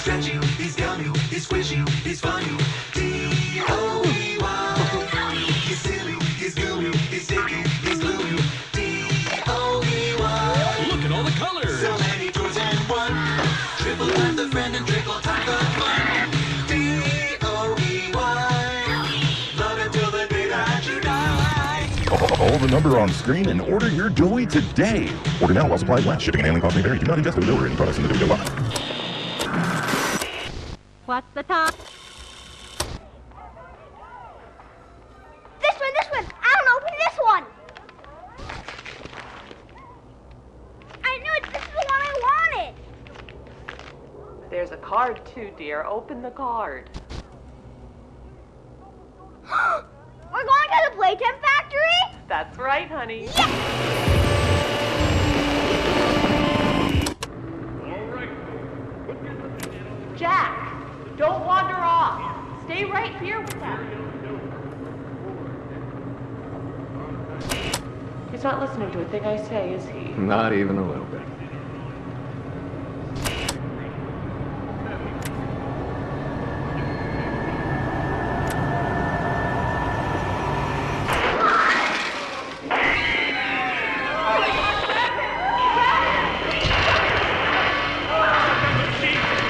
stretch you, he's gum you, he's squish you, he's fun you. D-O-E-Y. He's silly, he's goo you, he's sticky, he's glue you. D-O-E-Y. Look at all the colors. So many toys in one. Triple time the friend and triple time the fun. D-O-E-Y. Love it till the day that you die. Call the number on screen and order your Doey today. Order now while supplies last. Shipping and handling costs may vary. Do not ingest or deliver any products in the Doey line. What's the time? This one! I don't know, open this one! I knew it! This is the one I wanted! There's a card too, dear. Open the card. We're going to the Playtime factory? That's right, honey. Yes! Jack, don't wander off. Stay right here with them. He's not listening to a thing I say, is he? Not even a little bit.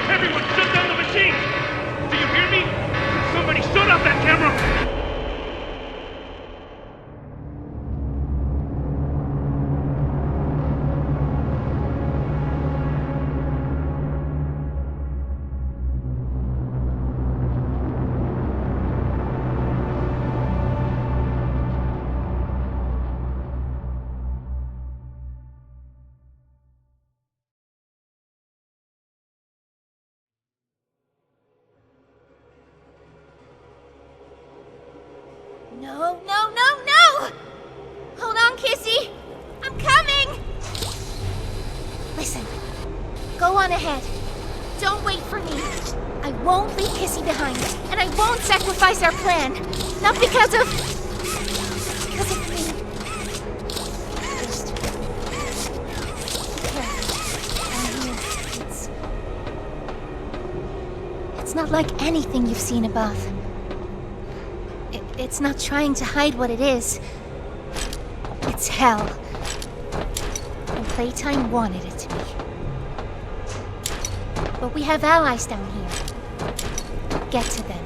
Everyone, shut down the machine! Do you hear me? Somebody shut off that camera! No! Hold on, Kissy! I'm coming! Listen, go on ahead. Don't wait for me. I won't leave Kissy behind, and I won't sacrifice our plan. Not because of me. Just here. It's not like anything you've seen above. It's not trying to hide what it is. It's hell. And Playtime wanted it to be. But we have allies down here. Get to them.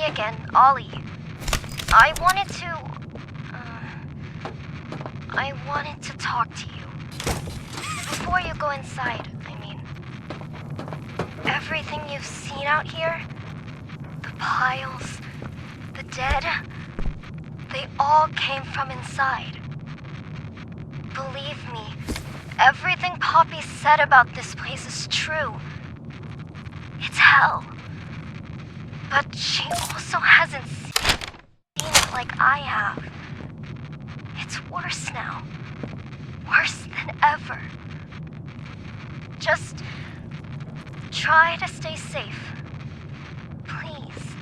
again, Ollie. I wanted to talk to you. Before you go inside, I mean. Everything you've seen out here, the piles, the dead, they all came from inside. Believe me, everything Poppy said about this place is true. It's hell. But she also hasn't seen it like I have. It's worse now. Worse than ever. Just try to stay safe. Please.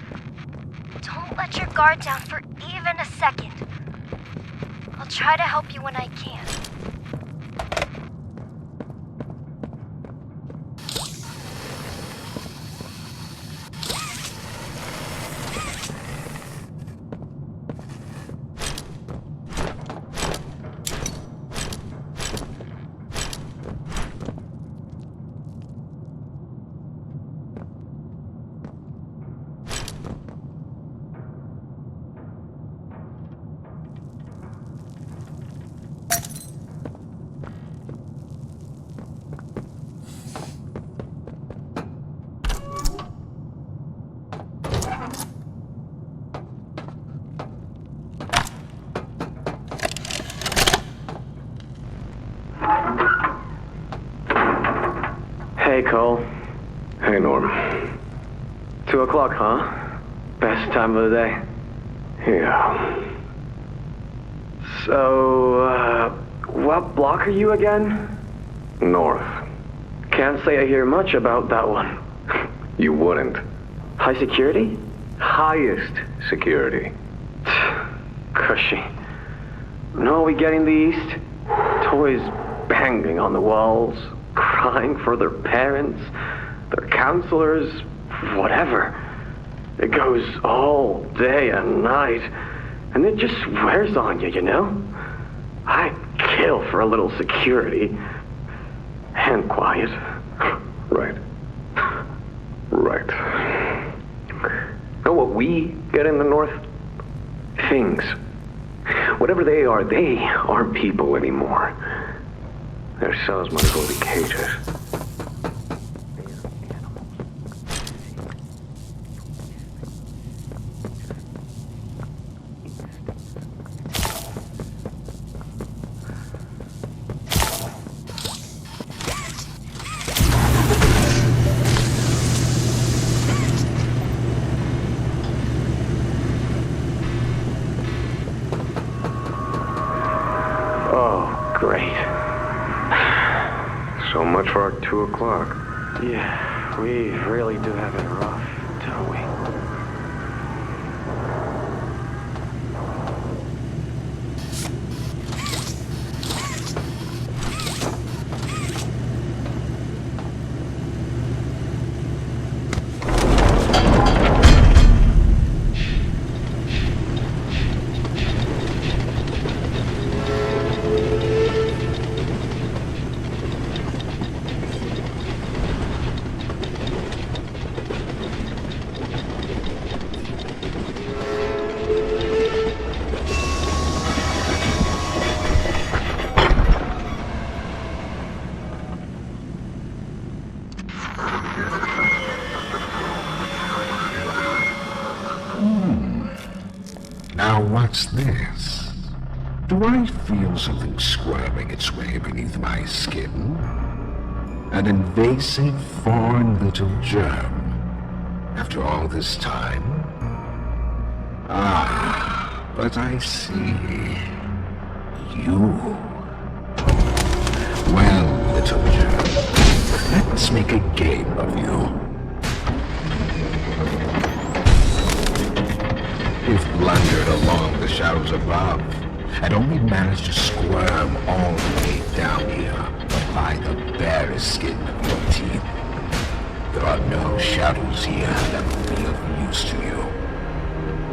Don't let your guard down for even a second. I'll try to help you when I can. Hey, Cole. Hey, Norm. 2 o'clock, huh? Best time of the day. Yeah. So, what block are you again? North. Can't say I hear much about that one. You wouldn't. High security? Highest security. Cushy. No, we get in the east. Toys banging on the walls, crying for their parents, their counselors, whatever. It goes all day and night, and it just wears on you, you know? I'd kill for a little security. And quiet. Right. Right. Know what we get in the North? Things. Whatever they aren't people anymore. Their cells might as well be cages. Oh, great. So much for our 2 o'clock. Yeah, we really do have it rough, don't we? Now what's this? Do I feel something squirming its way beneath my skin? An invasive foreign little germ. After all this time? Ah, but I see. You. Well, little germ, let's make a game of you. You've blundered along the shadows above, and only managed to squirm all the way down here by the barest skin of your teeth. There are no shadows here that will be of use to you.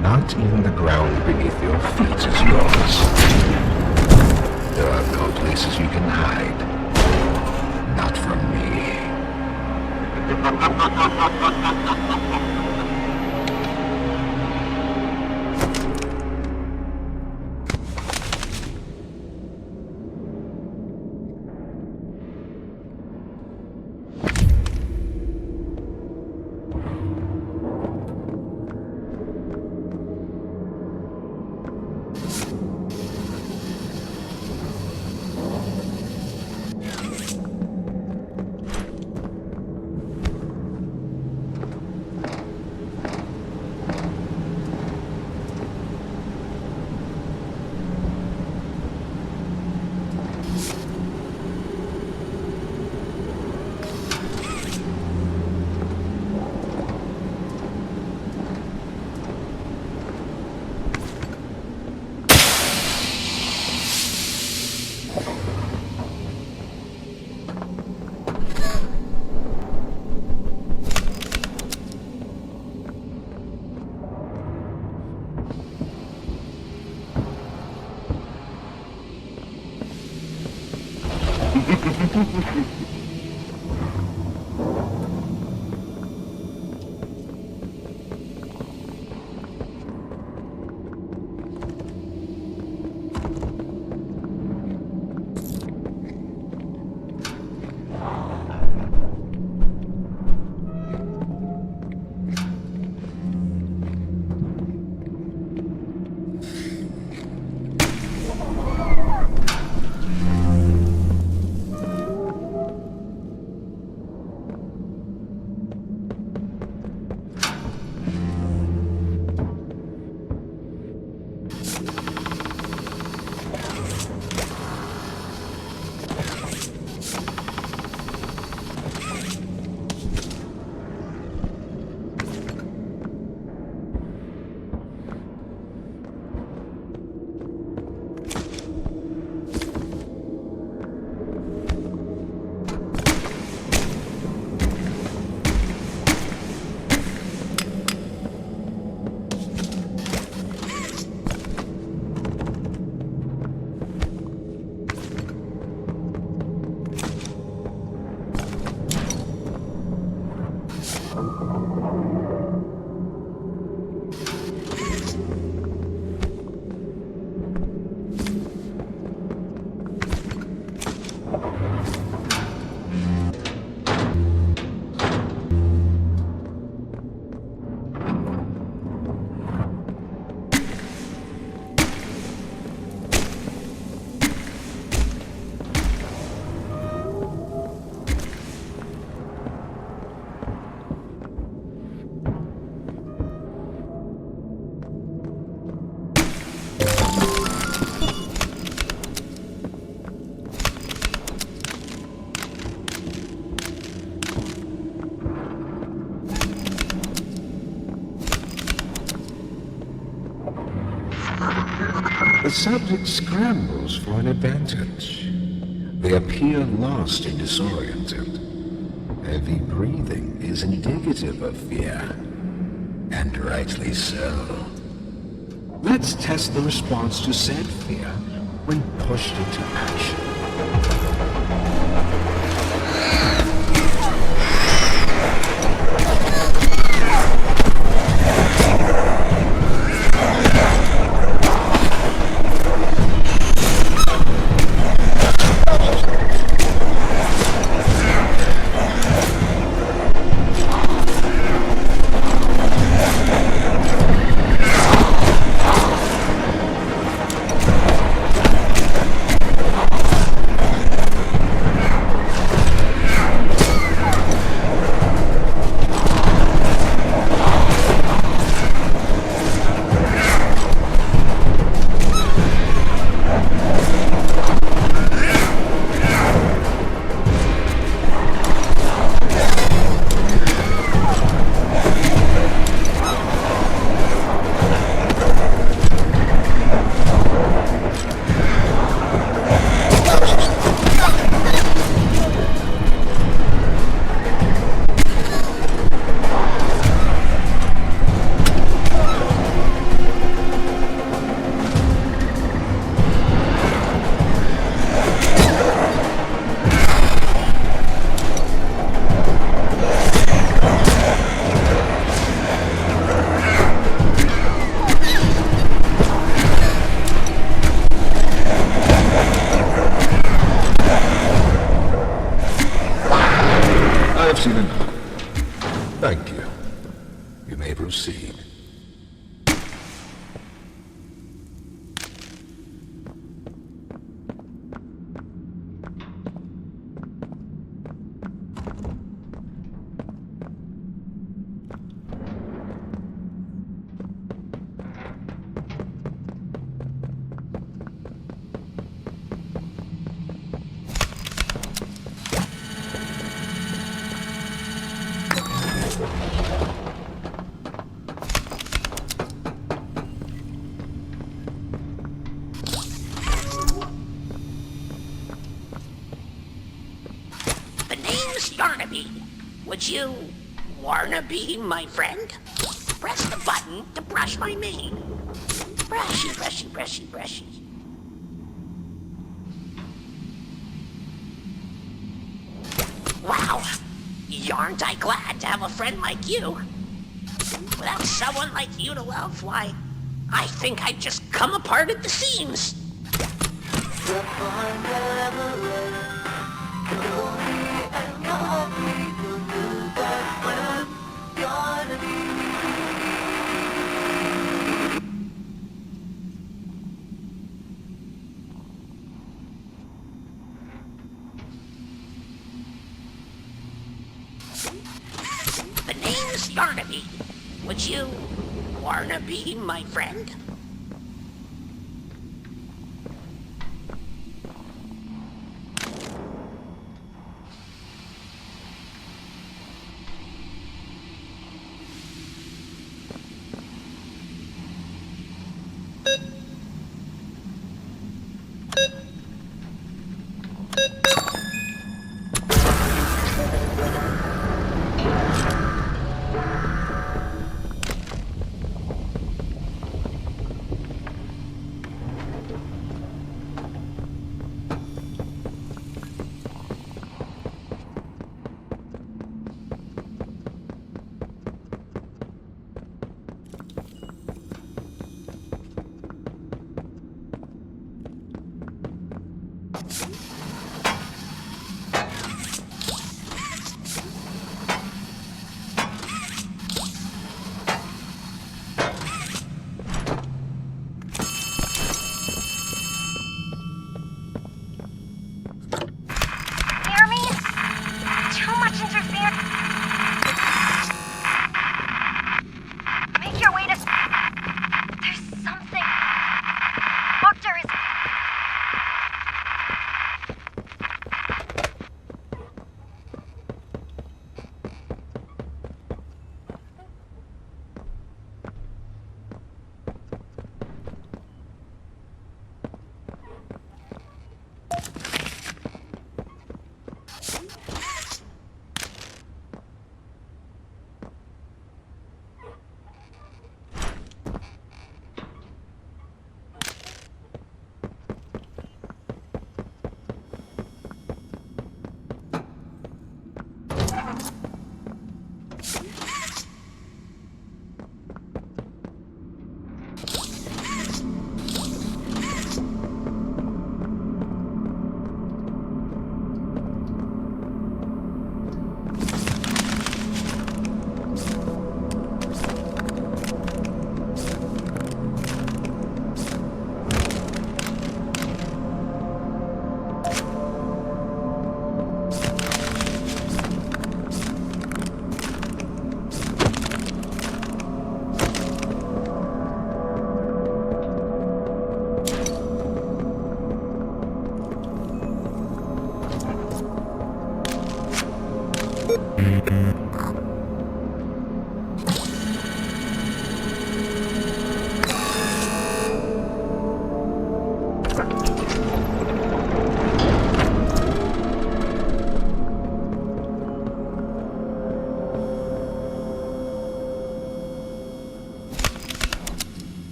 Not even the ground beneath your feet is yours. There are no places you can hide. Not from me. The subject scrambles for an advantage. They appear lost and disoriented. Heavy breathing is indicative of fear, and rightly so. Let's test the response to said fear when pushed into action. Thank you. You may proceed. Would you wanna be my friend? Press the button to brush my mane. Brushy, brushy, brushy, brushy. Aren't I glad to have a friend like you? Without someone like you to love, why, I think I'd just come apart at the seams. The name's Yarnaby. Would you wanna be my friend?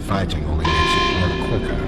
Fighting only makes it work quicker.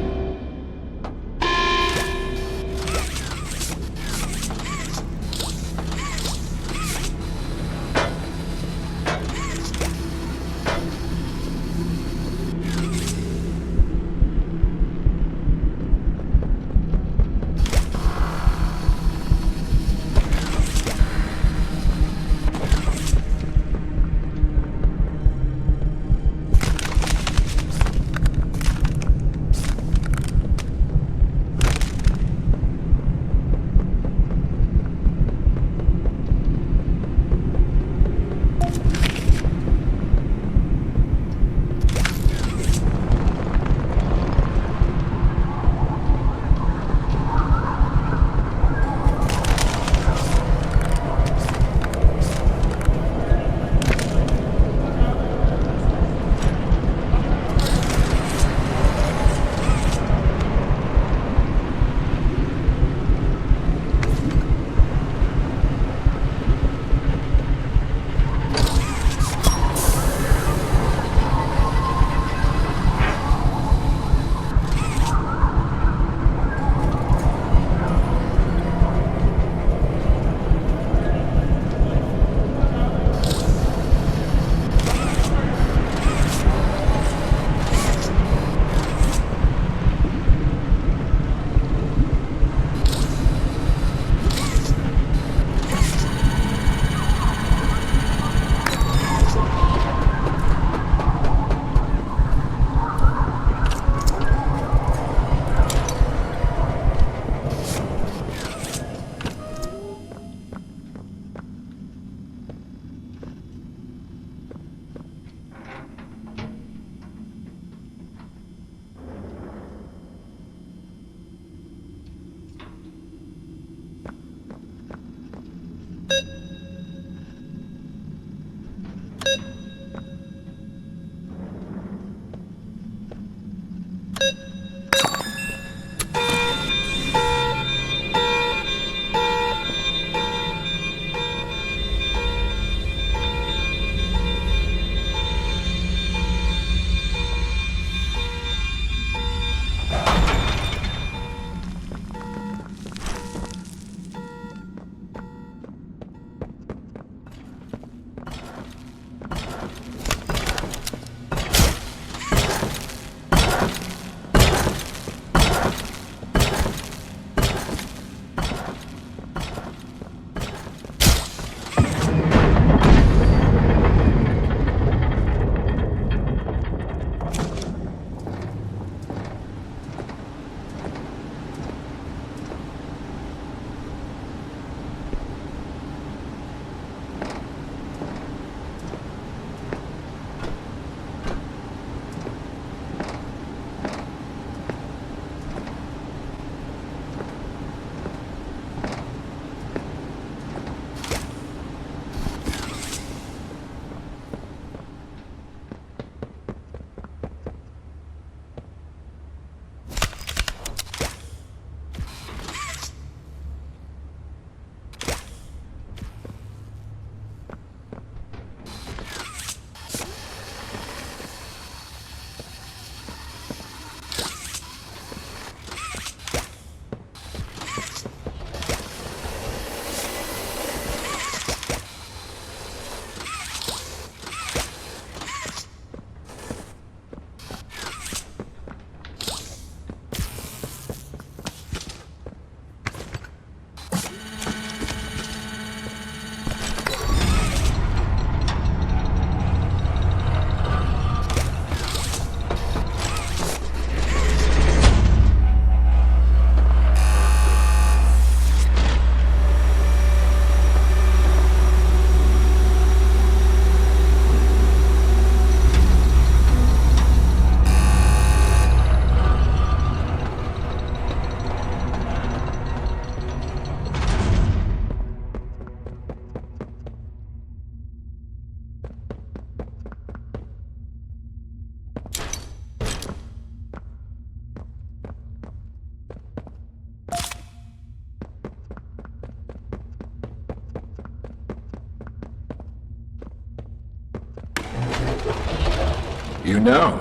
You know,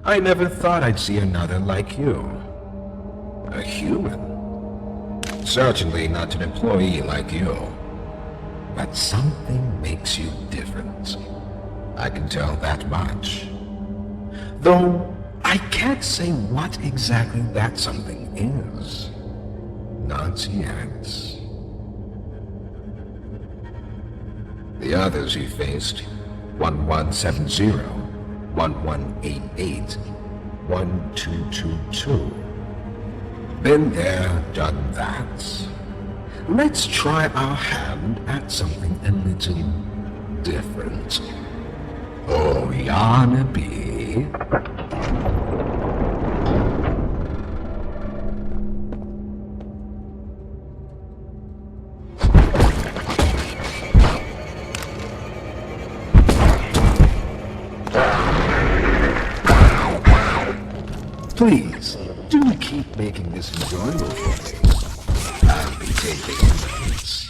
I never thought I'd see another like you. A human. Certainly not an employee like you. But something makes you different. I can tell that much. Though, I can't say what exactly that something is. Not yet. The others he faced, 1170, 1188, 1222. Been there, done that. Let's try our hand at something a little different. Oh, Yarnaby. Please, do keep making this enjoyable for me. I'll be taking notes.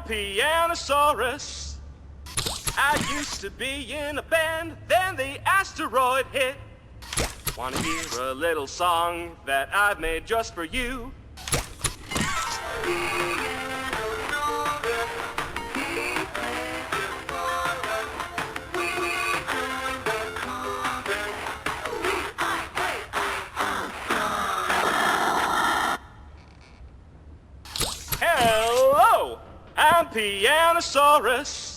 Pianosaurus. I used to be in a band, then the asteroid hit. Wanna hear a little song that I've made just for you? Hello, I'm Pianosaurus.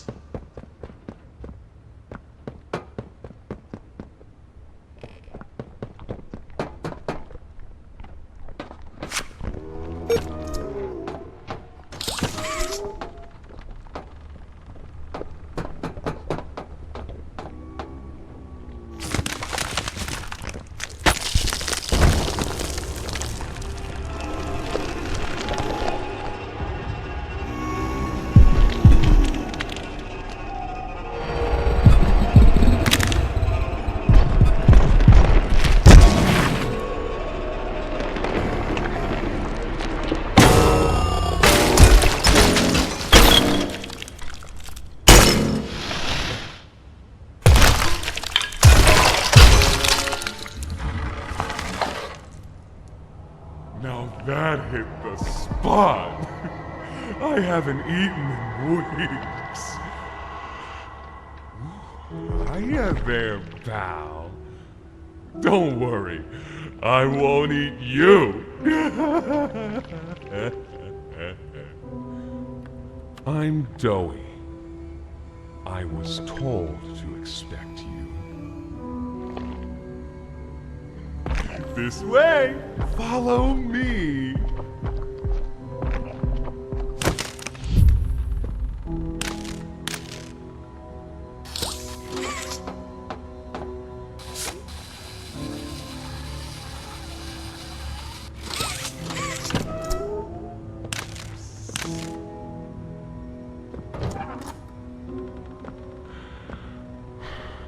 Now that hit the spot. I haven't eaten in weeks. Hiya there, pal. Don't worry, I won't eat you. I'm Doey. I was told to expect you. This way! Follow me!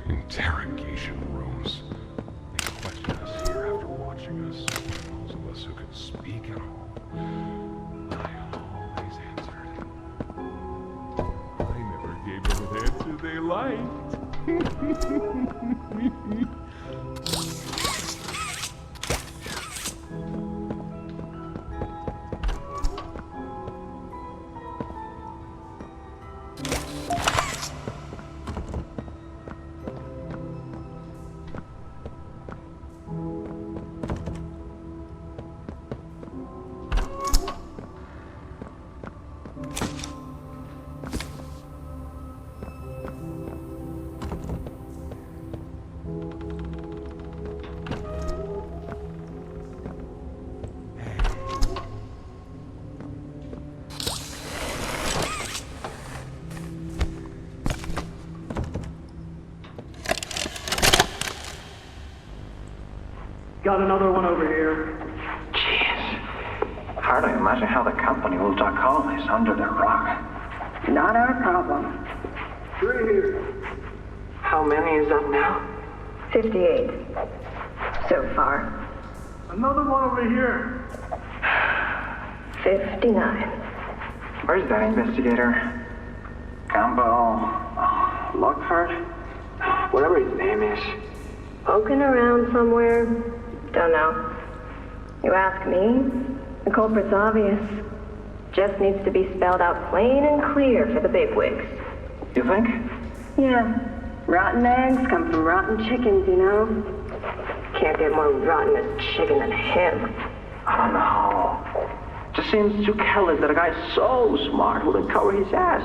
Interrogation rooms. They question us here after watching us. Those of us who can speak at all. I always answered. I never gave them an answer they liked. Got another one over here. Jeez. Hard to imagine how the company will duck all this under their rock. Not our problem. 3 here. How many is that now? 58. So far. Another one over here. 59. Where's that investigator? Campbell... Lockhart? Whatever his name is. Poking around somewhere? Don't know. You ask me? The culprit's obvious. Just needs to be spelled out plain and clear for the bigwigs. You think? Yeah. Rotten eggs come from rotten chickens, you know? Can't get more rotten a chicken than him. I don't know. Just seems too careless that a guy so smart wouldn't cover his ass.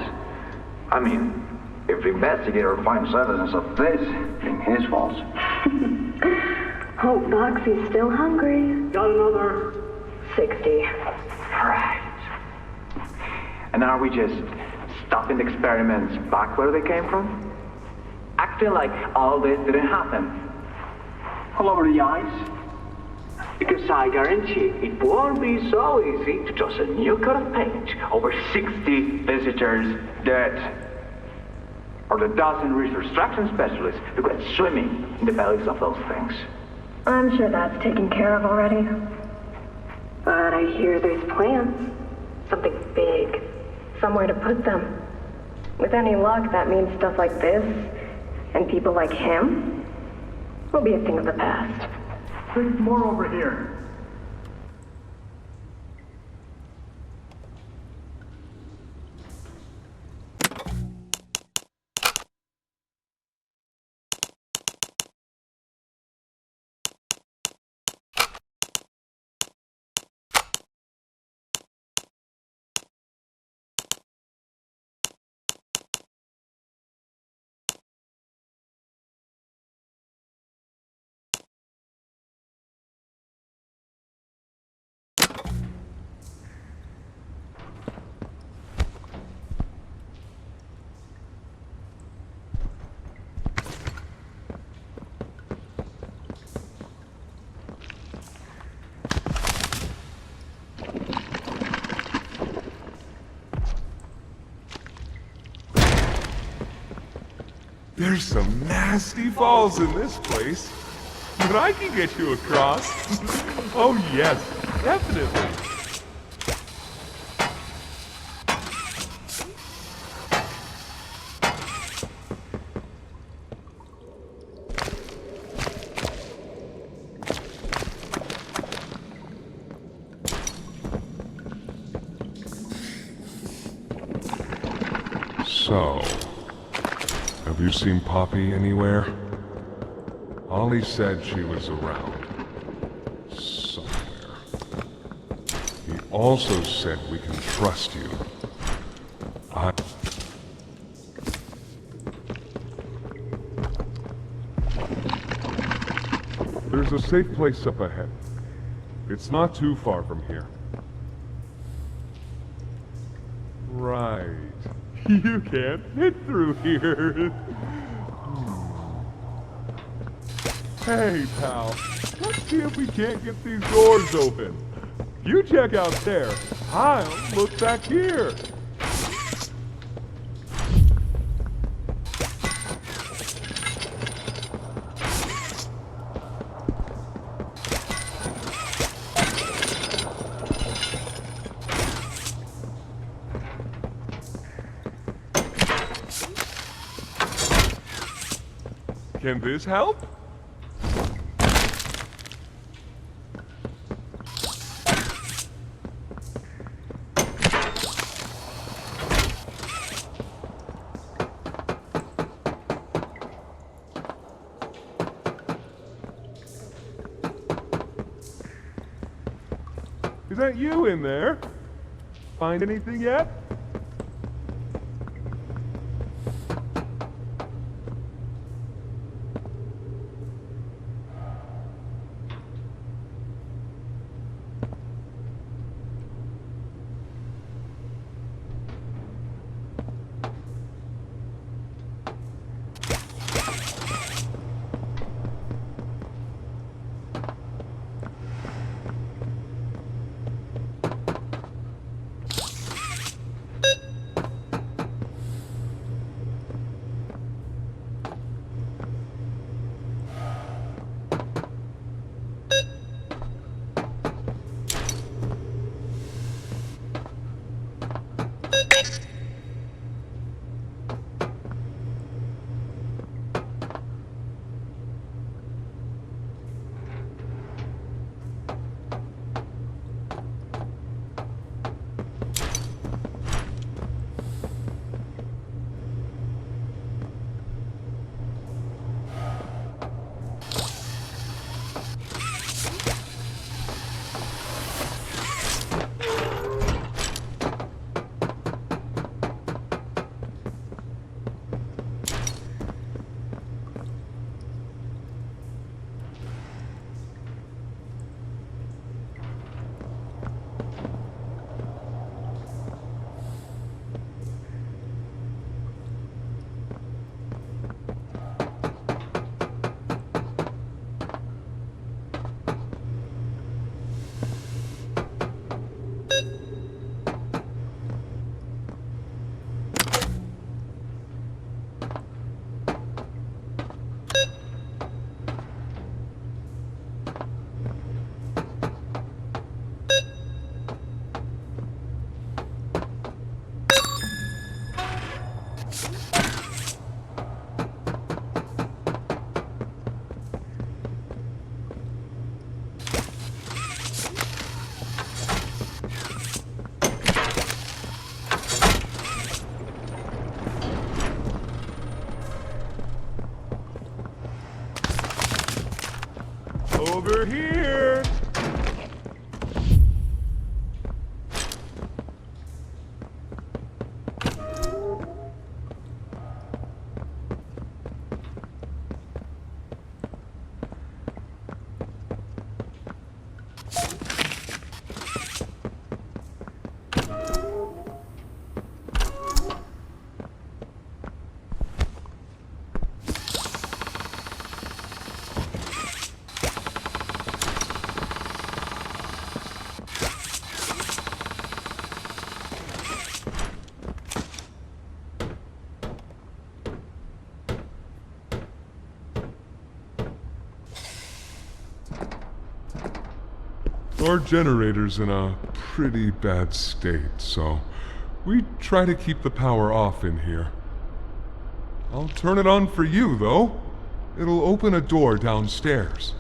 I mean, if the investigator finds evidence of this being his fault. Hope Boxy's still hungry. Got another. 60. Right. And are we just stopping the experiments back where they came from? Acting like all this didn't happen. All over the ice. Because I guarantee it won't be so easy to toss a new coat of paint over 60 visitors dead. Or the dozen reconstruction specialists who got swimming in the bellies of those things. I'm sure that's taken care of already. But I hear there's plans. Something big. somewhere to put them. With any luck, that means stuff like this, and people like him, will be a thing of the past. There's more over here. There's some nasty falls in this place, but I can get you across. Oh yes, definitely. So, have you seen Poppy anywhere? Ollie said she was around. Somewhere. He also said we can trust you. There's a safe place up ahead. It's not too far from here. Right. You can't fit through here. Hey, pal. Let's see if we can't get these doors open. You check out there. I'll look back here. Can this help? Is that you in there? Find anything yet? Our generator's in a pretty bad state, so we try to keep the power off in here. I'll turn it on for you, though. It'll open a door downstairs.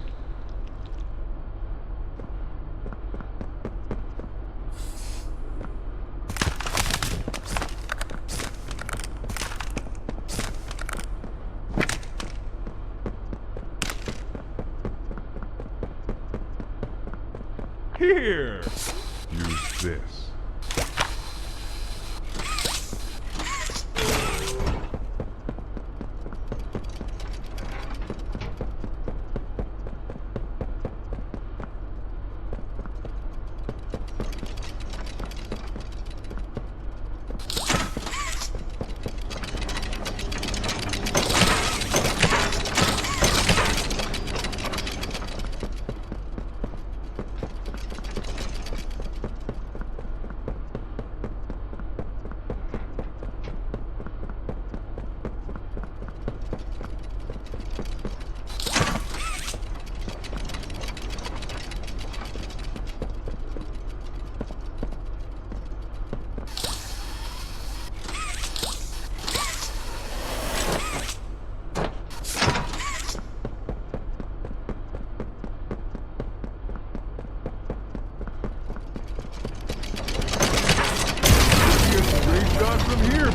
Here! Use this.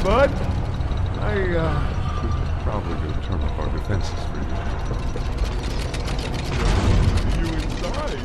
Bud. I should probably go turn off our defenses for you. See you inside.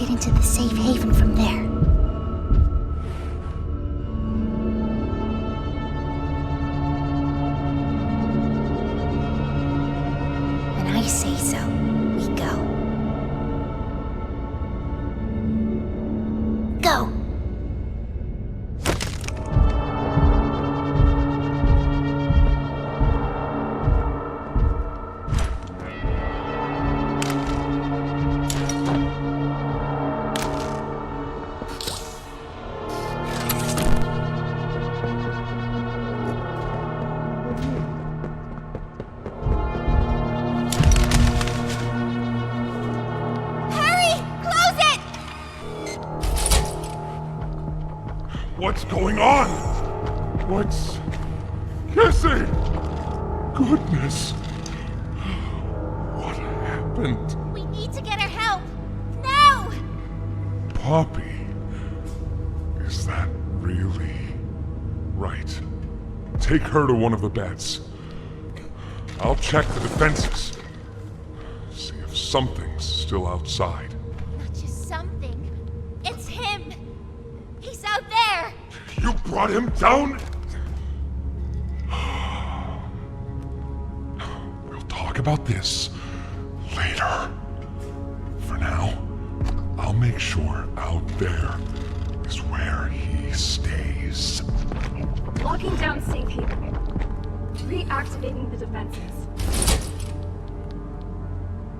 Into the safe haven from there. When I say so, we go. Go! What's going on? What's... Kissing? Goodness. What happened? We need to get her help. Now! Poppy. Is that really right? Take her to one of the beds. I'll check the defenses. See if something's still outside. Not just something. It's him. He's out there. You brought him down? We'll talk about this later. For now, I'll make sure out there is where he stays. Locking down safe haven. Reactivating the defenses.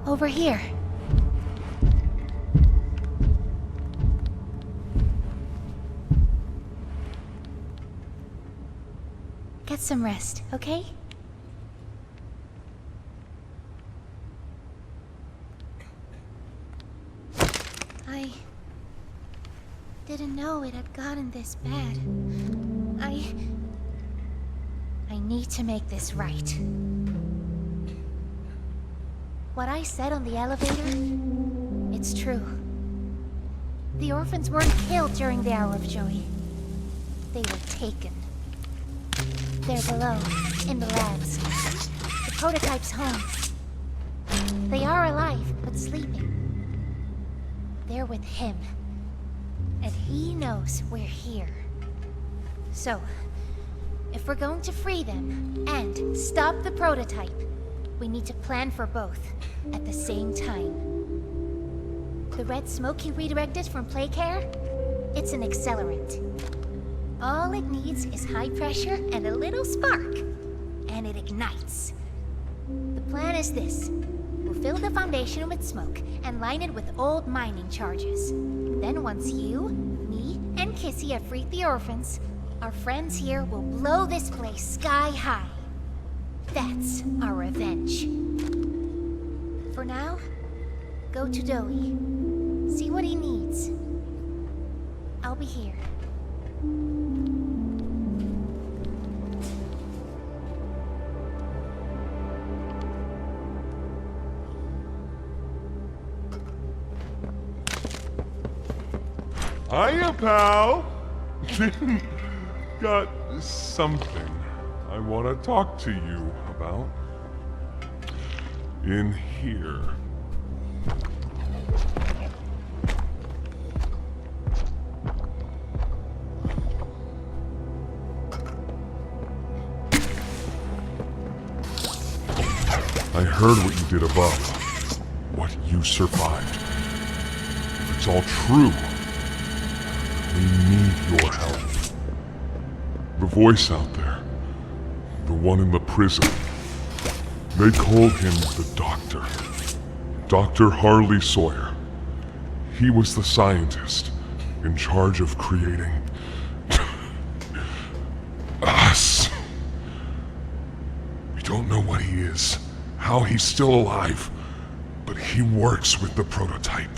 Over here. Get some rest, okay? didn't know it had gotten this bad. I need to make this right. What I said on the elevator, it's true. The orphans weren't killed during the hour of Joey. They were taken. They're below, in the labs. The prototype's home. They are alive, but sleeping. They're with him. And he knows we're here. So, if we're going to free them and stop the prototype, we need to plan for both at the same time. The red smoke he redirected from Playcare? It's an accelerant. All it needs is high pressure and a little spark, and it ignites. The plan is this. We'll fill the foundation with smoke and line it with old mining charges. Then once you, me, and Kissy have freed the orphans, our friends here will blow this place sky high. That's our revenge. For now, go to Doey. See what he needs. I'll be here. Hiya, pal! Got something I want to talk to you about. In here. I heard what you did above. What you survived. If it's all true, we need your help. The voice out there, the one in the prison, they called him the Doctor. Dr. Harley Sawyer. He was the scientist in charge of creating us. We don't know what he is, how he's still alive, but he works with the prototype,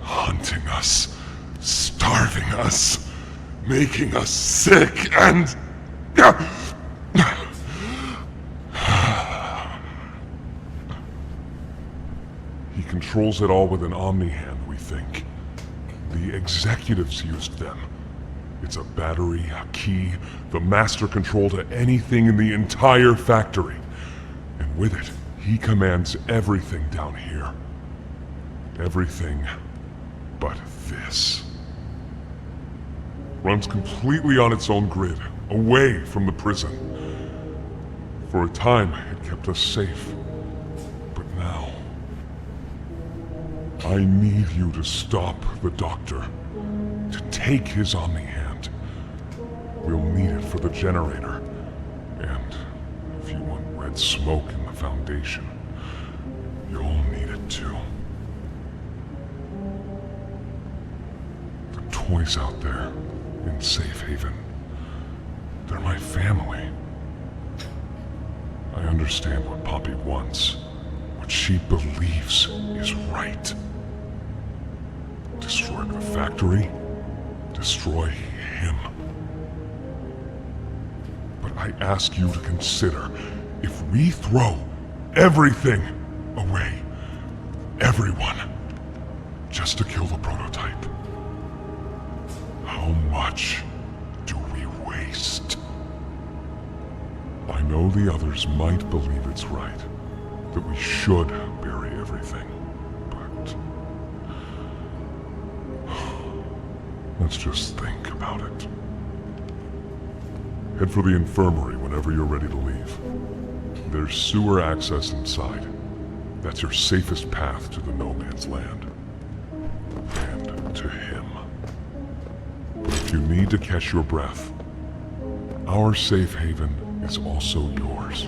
hunting us, starving us, making us sick, and... He controls it all with an Omni-Hand, we think. The executives used them. It's a battery, a key, the master control to anything in the entire factory. And with it, he commands everything down here. Everything but this. Runs completely on its own grid, away from the prison. For a time, it kept us safe. But now, I need you to stop the Doctor. To take his Omni-Hand. We'll need it for the generator. And if you want red smoke in the Foundation, you'll need it too. The toys out there in Safe Haven, they're my family. I understand what Poppy wants, what she believes is right. Destroy the factory, destroy him. But I ask you to consider, if we throw everything away, everyone, just to kill the prototype, how much do we waste? I know the others might believe it's right, that we should bury everything, but let's just think about it. Head for the infirmary whenever you're ready to leave. There's sewer access inside. That's your safest path to the no man's land. And to him. But if you need to catch your breath, our safe haven is also yours.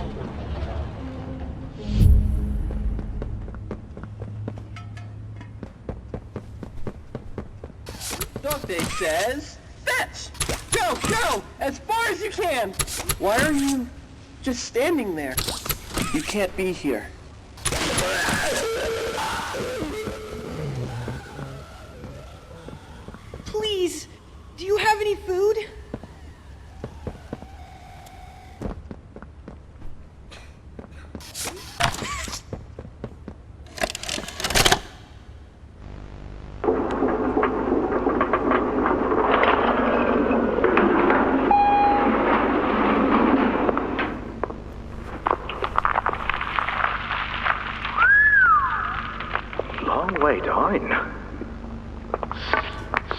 Doey says, fetch! Go, go! As far as you can! Why are you just standing there? You can't be here. Please! way down.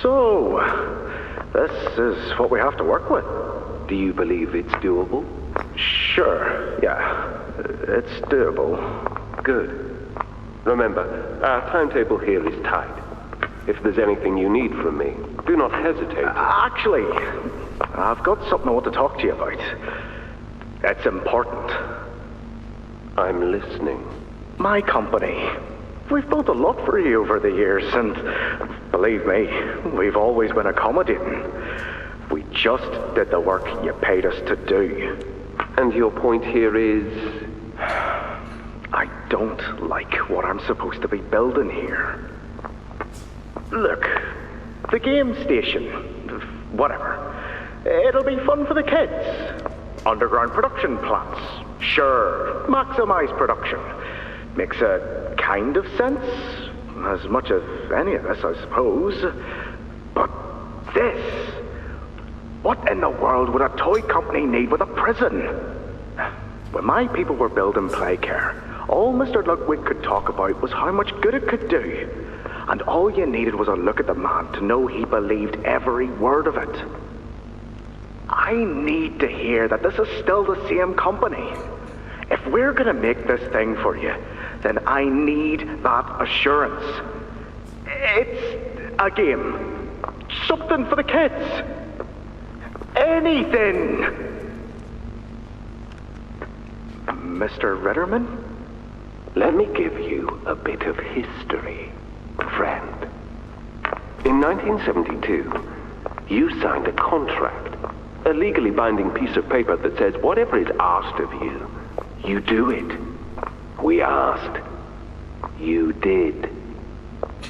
So, this is what we have to work with. Do you believe it's doable? Sure, yeah. It's doable. Good. Remember, our timetable here is tight. If there's anything you need from me, do not hesitate. Actually, I've got something I want to talk to you about. It's important. I'm listening. My company. We've built a lot for you over the years, and believe me, we've always been accommodating. We just did the work you paid us to do. And your point here is? I don't like what I'm supposed to be building here. Look, the game station, whatever. It'll be fun for the kids. Underground production plants. Sure, maximize production. Makes a kind of sense. As much as any of this, I suppose. But this... What in the world would a toy company need with a prison? When my people were building Playcare, all Mr. Ludwig could talk about was how much good it could do. And all you needed was a look at the man to know he believed every word of it. I need to hear that this is still the same company. If we're gonna make this thing for you, then I need that assurance. It's a game. Something for the kids. Anything! Mr. Ritterman? Let me give you a bit of history, friend. In 1972, you signed a contract, a legally binding piece of paper that says whatever is asked of you, you do it. We asked. You did.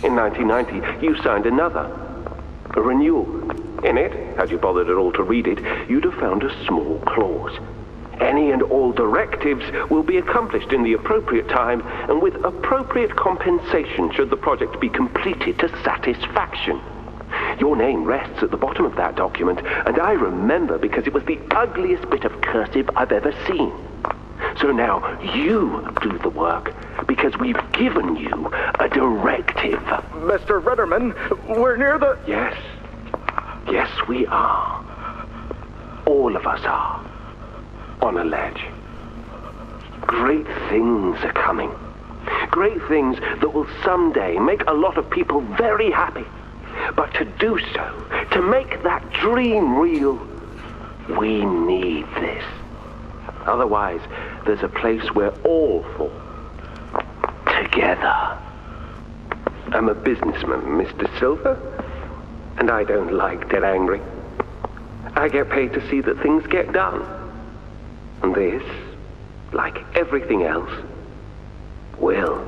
In 1990, you signed another, a renewal. In it, had you bothered at all to read it, you'd have found a small clause. Any and all directives will be accomplished in the appropriate time and with appropriate compensation should the project be completed to satisfaction. Your name rests at the bottom of that document, and I remember because it was the ugliest bit of cursive I've ever seen. So now you do the work, because we've given you a directive. Mr. Ritterman, we're near the... Yes. Yes, we are. All of us are. On a ledge. Great things are coming. Great things that will someday make a lot of people very happy. But to do so, to make that dream real, we need this. Otherwise, there's a place we're all for. Together. I'm a businessman, Mr. Silver, and I don't like dead angry. I get paid to see that things get done. And this, like everything else, will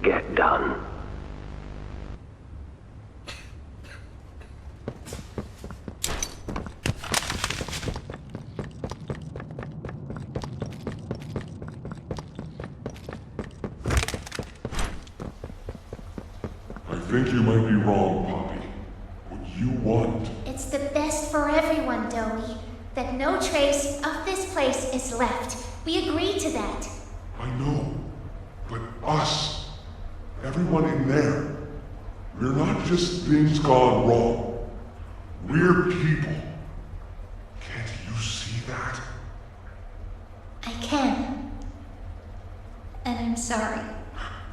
get done. I think you might be wrong, Poppy. What you want... It's the best for everyone, Doey. That no trace of this place is left. We agreed to that. I know. But us, everyone in there, we're not just things gone wrong. We're people. Can't you see that? I can. And I'm sorry.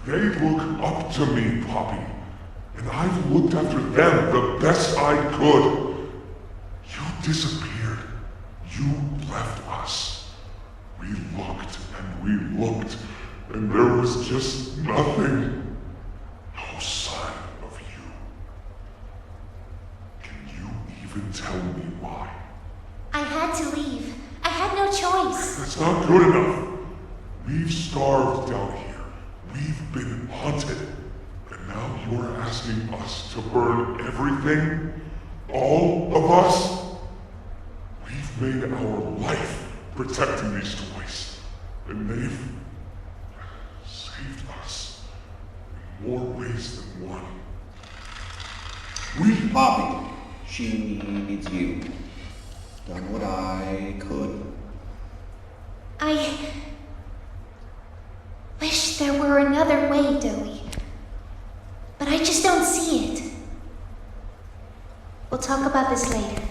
They look up to me, Poppy. And I've looked after them the best I could. You disappeared. You left us. We looked and we looked, and there was just nothing. No sign of you. Can you even tell me why? I had to leave. I had no choice. That's not good enough. We've starved down here. We've been hunted. And now you're asking us to burn everything? All of us? We've made our life protecting these toys. And they've saved us in more ways than one. Poppy, she needs you. Done what I could. I wish there were another way, Doey. just don't see it. We'll talk about this later.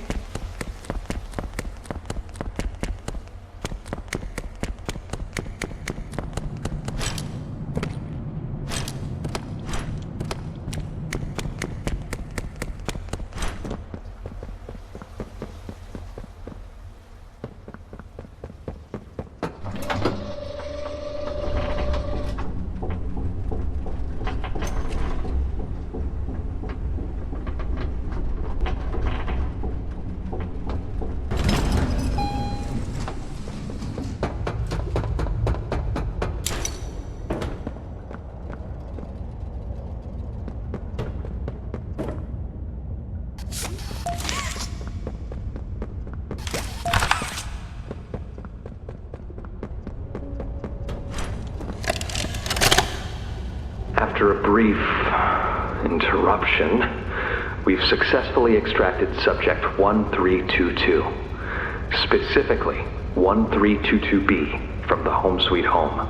After a brief interruption, we've successfully extracted subject 1322, specifically 1322B, from the Home Sweet Home.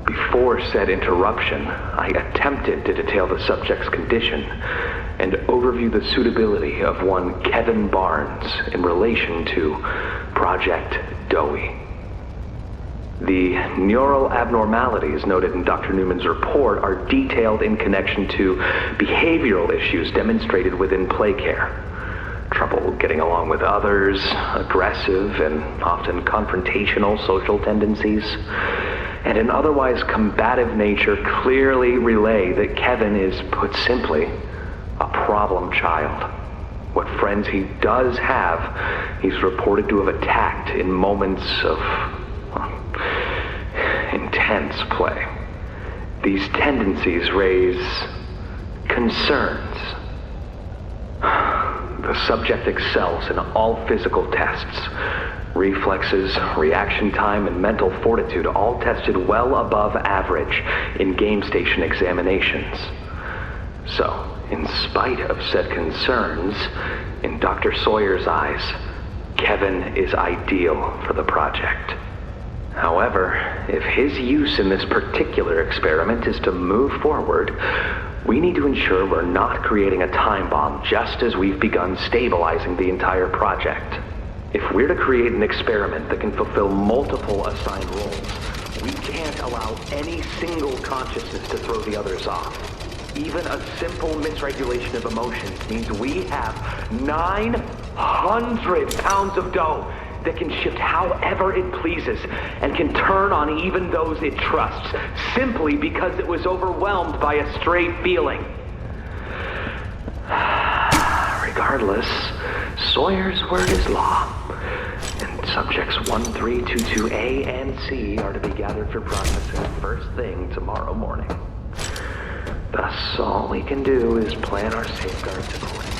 Before said interruption, I attempted to detail the subject's condition and overview the suitability of one Kevin Barnes in relation to Project Doey. The neural abnormalities noted in Dr. Newman's report are detailed in connection to behavioral issues demonstrated within play care. Trouble getting along with others, aggressive and often confrontational social tendencies, and an otherwise combative nature clearly relay that Kevin is, put simply, a problem child. What friends he does have, he's reported to have attacked in moments of intense play. These tendencies raise concerns. The subject excels in all physical tests. Reflexes, reaction time, and mental fortitude all tested well above average in game station examinations. So, in spite of said concerns, in Dr. Sawyer's eyes, Kevin is ideal for the project. However, if his use in this particular experiment is to move forward, we need to ensure we're not creating a time bomb just as we've begun stabilizing the entire project. If we're to create an experiment that can fulfill multiple assigned roles, we can't allow any single consciousness to throw the others off. Even a simple misregulation of emotions means we have 900 pounds of dough that can shift however it pleases and can turn on even those it trusts, simply because it was overwhelmed by a stray feeling. Regardless, Sawyer's word is law, and subjects 1322A and C are to be gathered for processing first thing tomorrow morning. Thus, all we can do is plan our safeguards accordingly.